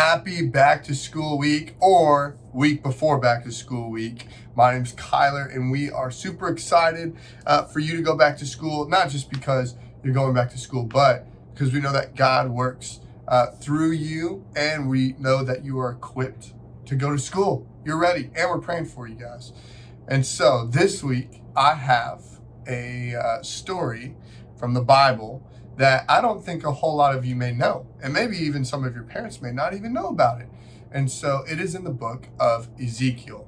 happy back to school week or week before back to school week. My name's Kyler and we are super excited for you to go back to school, not just because you're going back to school, but because we know that God works through you and we know that you are equipped to go to school. You're ready and we're praying for you guys. And so this week I have a story from the Bible that I don't think a whole lot of you may know, and maybe even some of your parents may not even know about it. And so it is in the book of Ezekiel.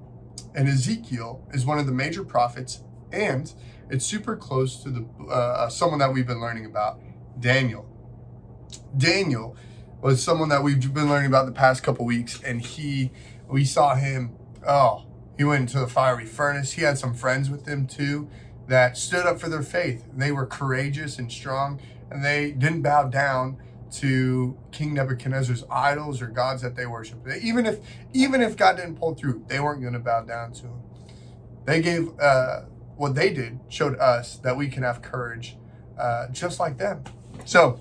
And Ezekiel is one of the major prophets, and it's super close to the someone that we've been learning about, Daniel. Daniel was someone that we've been learning about the past couple weeks, and we saw him, he went into the fiery furnace. He had some friends with him too that stood up for their faith. They were courageous and strong, and they didn't bow down to King Nebuchadnezzar's idols or gods that they worshiped. Even if God didn't pull through, they weren't going to bow down to him. They gave what they did showed us that we can have courage just like them. So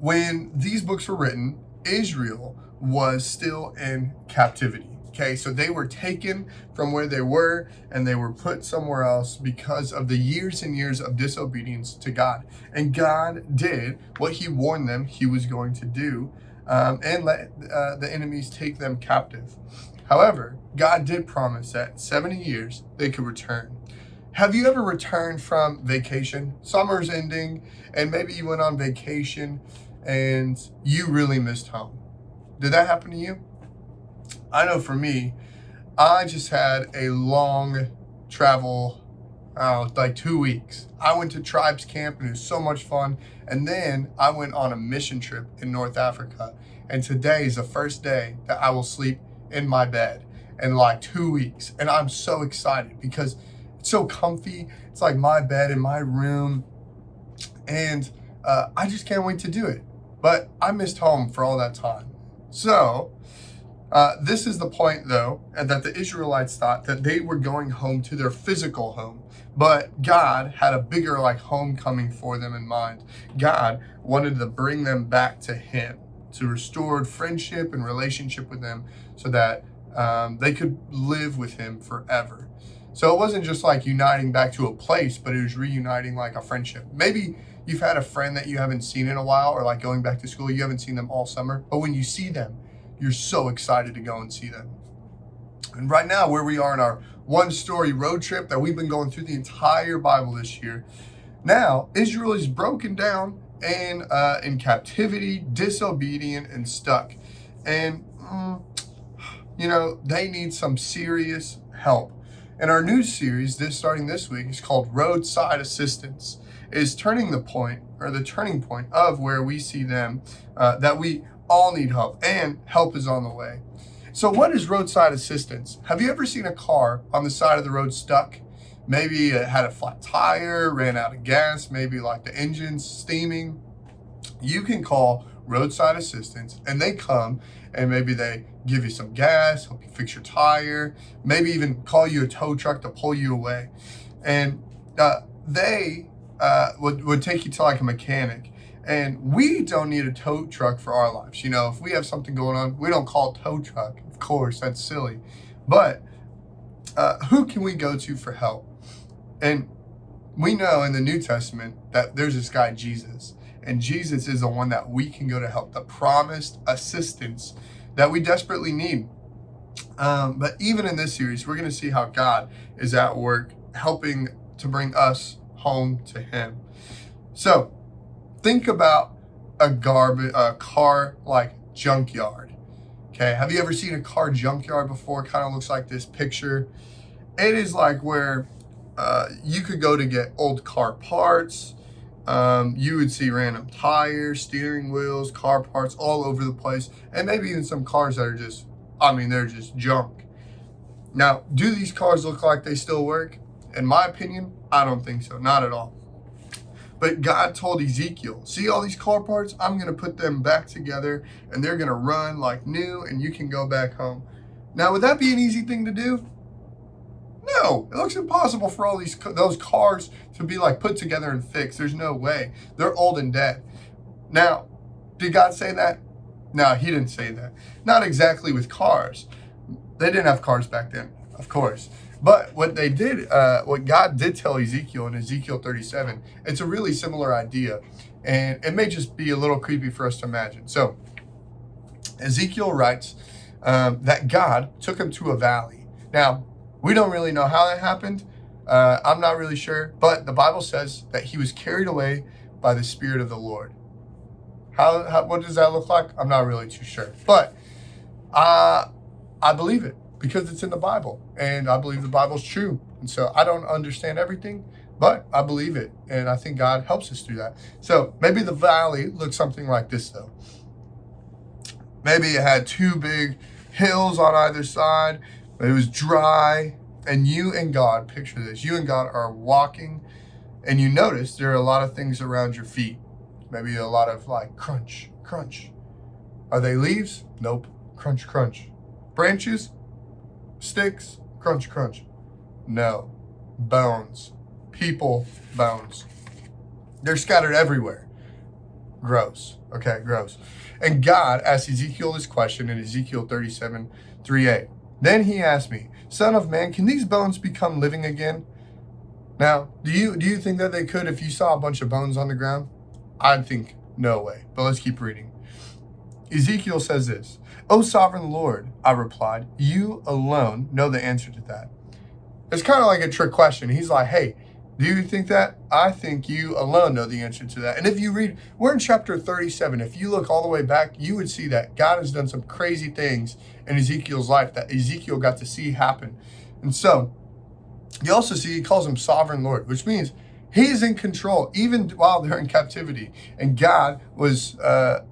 when these books were written, Israel was still in captivity. Okay, so they were taken from where they were and they were put somewhere else because of the years and years of disobedience to God. And God did what he warned them he was going to do and let the enemies take them captive. However, God did promise that 70 years they could return. Have you ever returned from vacation? Summer's ending and maybe you went on vacation and you really missed home. Did that happen to you? I know for me, I just had a long travel, like 2 weeks. I went to tribes camp and it was so much fun. And then I went on a mission trip in North Africa. And today is the first day that I will sleep in my bed in like 2 weeks. And I'm so excited because it's so comfy. It's like my bed in my room. And I just can't wait to do it. But I missed home for all that time. So this is the point, though, that the Israelites thought that they were going home to their physical home, but God had a bigger homecoming for them in mind. God wanted to bring them back to him, to restore friendship and relationship with him so that they could live with him forever. So it wasn't just like uniting back to a place, but it was reuniting like a friendship. Maybe you've had a friend that you haven't seen in a while, or like going back to school, you haven't seen them all summer, but when you see them, you're so excited to go and see them. And right now, where we are in our one-story road trip that we've been going through the entire Bible this year, now Israel is broken down and in captivity, disobedient, and stuck. And, they need some serious help. And our new series, starting this week, is called Roadside Assistance, is the turning point of where we see them, that we all need help, and help is on the way. So what is roadside assistance? Have you ever seen a car on the side of the road stuck? Maybe it had a flat tire, ran out of gas, maybe like the engine's steaming. You can call roadside assistance and they come and maybe they give you some gas, help you fix your tire, maybe even call you a tow truck to pull you away. And they would take you to like a mechanic. And we don't need a tow truck for our lives. If we have something going on, we don't call a tow truck. Of course, that's silly. But who can we go to for help? And we know in the New Testament that there's this guy, Jesus. And Jesus is the one that we can go to help, the promised assistance that we desperately need. But even in this series, we're going to see how God is at work helping to bring us home to him. So, think about a car like junkyard. Okay, have you ever seen a car junkyard before? It kind of looks like this picture. It is like where you could go to get old car parts. You would see random tires, steering wheels, car parts all over the place, and maybe even some cars that are they're just junk. Now, do these cars look like they still work? In my opinion, I don't think so, not at all. But God told Ezekiel, see all these car parts? I'm going to put them back together and they're going to run like new and you can go back home. Now, would that be an easy thing to do? No, it looks impossible for all those cars to be like put together and fixed. There's no way. They're old and dead. Now, did God say that? Now, he didn't say that. Not exactly with cars. They didn't have cars back then, of course. But what they did, what God did tell Ezekiel in Ezekiel 37, it's a really similar idea. And it may just be a little creepy for us to imagine. So Ezekiel writes that God took him to a valley. Now, we don't really know how that happened. I'm not really sure. But the Bible says that he was carried away by the Spirit of the Lord. What does that look like? I'm not really too sure. But I believe it because it's in the Bible. And I believe the Bible's true. And so I don't understand everything, but I believe it. And I think God helps us through that. So maybe the valley looks something like this, though. Maybe it had two big hills on either side. It was dry. And you and God, picture this. You and God are walking. And you notice there are a lot of things around your feet. Maybe a lot of like crunch, crunch. Are they leaves? Nope. Crunch, crunch. Branches? Sticks? Crunch, crunch. No. Bones. People bones. They're scattered everywhere. Gross. Okay, gross. And God asked Ezekiel this question in Ezekiel 37, 3a. Then he asked me, Son of man, can these bones become living again? Now, do you think that they could if you saw a bunch of bones on the ground? I'd think no way, but let's keep reading. Ezekiel says this, O sovereign Lord, I replied, you alone know the answer to that. It's kind of like a trick question. He's like, hey, do you think that? I think you alone know the answer to that. And if you read, we're in chapter 37. If you look all the way back, you would see that God has done some crazy things in Ezekiel's life that Ezekiel got to see happen. And so you also see he calls him sovereign Lord, which means he's in control, even while they're in captivity. And God was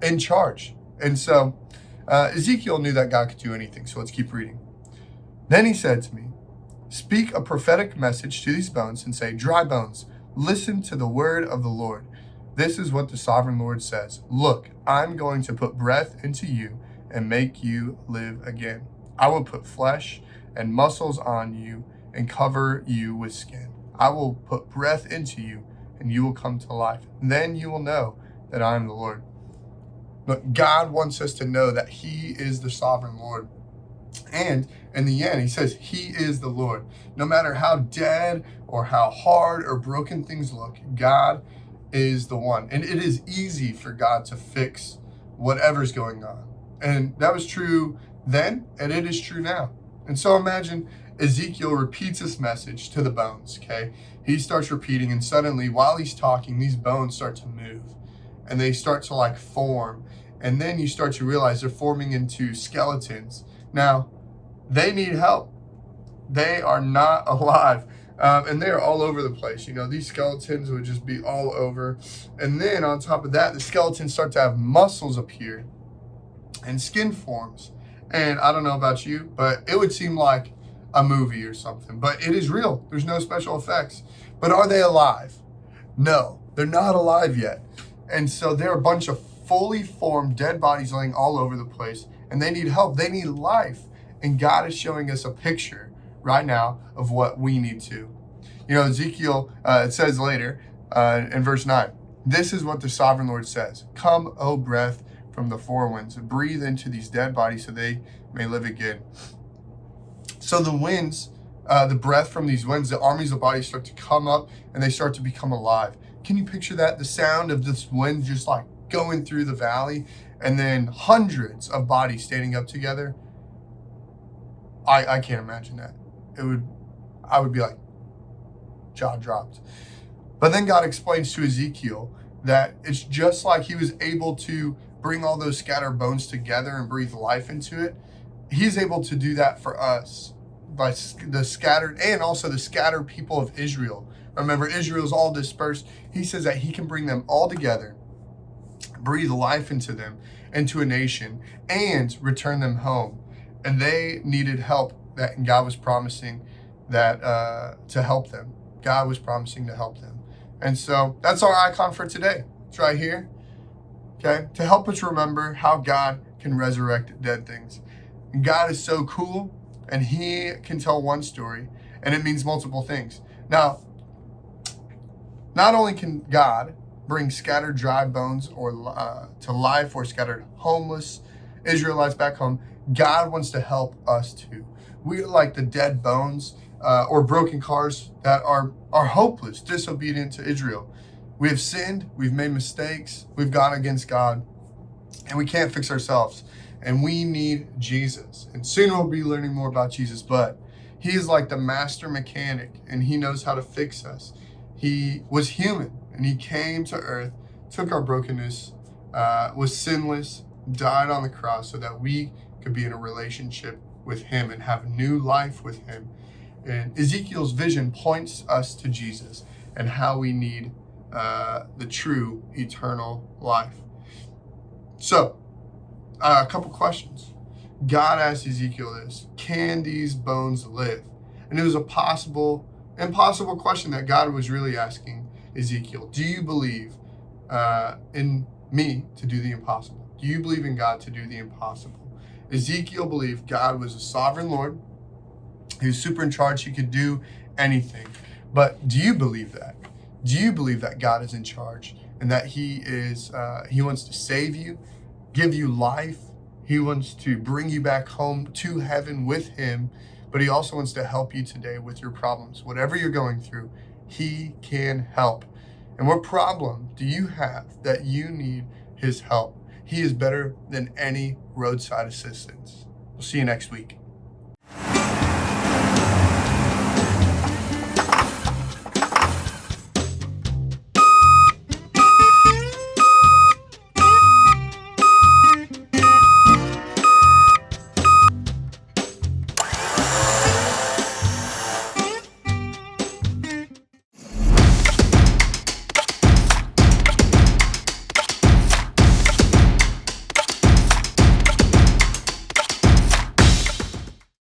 in charge. And so Ezekiel knew that God could do anything. So let's keep reading. Then he said to me, speak a prophetic message to these bones and say, dry bones, listen to the word of the Lord. This is what the sovereign Lord says. Look, I'm going to put breath into you and make you live again. I will put flesh and muscles on you and cover you with skin. I will put breath into you and you will come to life. Then you will know that I am the Lord. But God wants us to know that he is the sovereign Lord. And in the end, he says he is the Lord. No matter how dead or how hard or broken things look, God is the one. And it is easy for God to fix whatever's going on. And that was true then, and it is true now. And so imagine Ezekiel repeats this message to the bones, okay? He starts repeating, and suddenly, while he's talking, these bones start to move. And they start to like form. And then you start to realize they're forming into skeletons. Now, they need help. They are not alive. And they're all over the place. You know, these skeletons would just be all over. And then on top of that, the skeletons start to have muscles appear and skin forms. And I don't know about you, but it would seem like a movie or something. But it is real. There's no special effects. But are they alive? No, they're not alive yet. And so they're a bunch of fully formed dead bodies laying all over the place. And they need help. They need life. And God is showing us a picture right now of what we need to. You know, Ezekiel, it says later in verse 9, this is what the sovereign Lord says. Come, O breath from the four winds, breathe into these dead bodies so they may live again. So the winds, the breath from these winds, the armies of bodies start to come up and they start to become alive. Can you picture that? The sound of this wind just like going through the valley and then hundreds of bodies standing up together. I can't imagine that. I would be like, jaw dropped. But then God explains to Ezekiel that it's just like he was able to bring all those scattered bones together and breathe life into it. He's able to do that for us by the scattered and also the scattered people of Israel. Remember, Israel's all dispersed. He says that he can bring them all together, breathe life into them, into a nation, and return them home. And they needed help, that God was promising that to help them. God was promising to help them. And so that's our icon for today. It's right here, okay? To help us remember how God can resurrect dead things. And God is so cool, and he can tell one story, and it means multiple things. Now, not only can God bring scattered dry bones or to life, or scattered homeless Israelites back home. God wants to help us too. We are like the dead bones or broken cars that are hopeless, disobedient to Israel. We have sinned, we've made mistakes, we've gone against God, and we can't fix ourselves. And we need Jesus. And soon we'll be learning more about Jesus, but he is like the master mechanic, and he knows how to fix us. He was human, and he came to earth, took our brokenness, was sinless, died on the cross so that we could be in a relationship with him and have new life with him. And Ezekiel's vision points us to Jesus and how we need the true eternal life. So, a couple questions. God asked Ezekiel this: can these bones live? And it was impossible question that God was really asking Ezekiel. Do you believe in me to do the impossible? Do you believe in God to do the impossible? Ezekiel believed God was a sovereign Lord. He was super in charge. He could do anything. But do you believe that? Do you believe that God is in charge and that he wants to save you, give you life? He wants to bring you back home to heaven with him, but he also wants to help you today with your problems. Whatever you're going through, he can help. And what problem do you have that you need his help? He is better than any roadside assistance. We'll see you next week.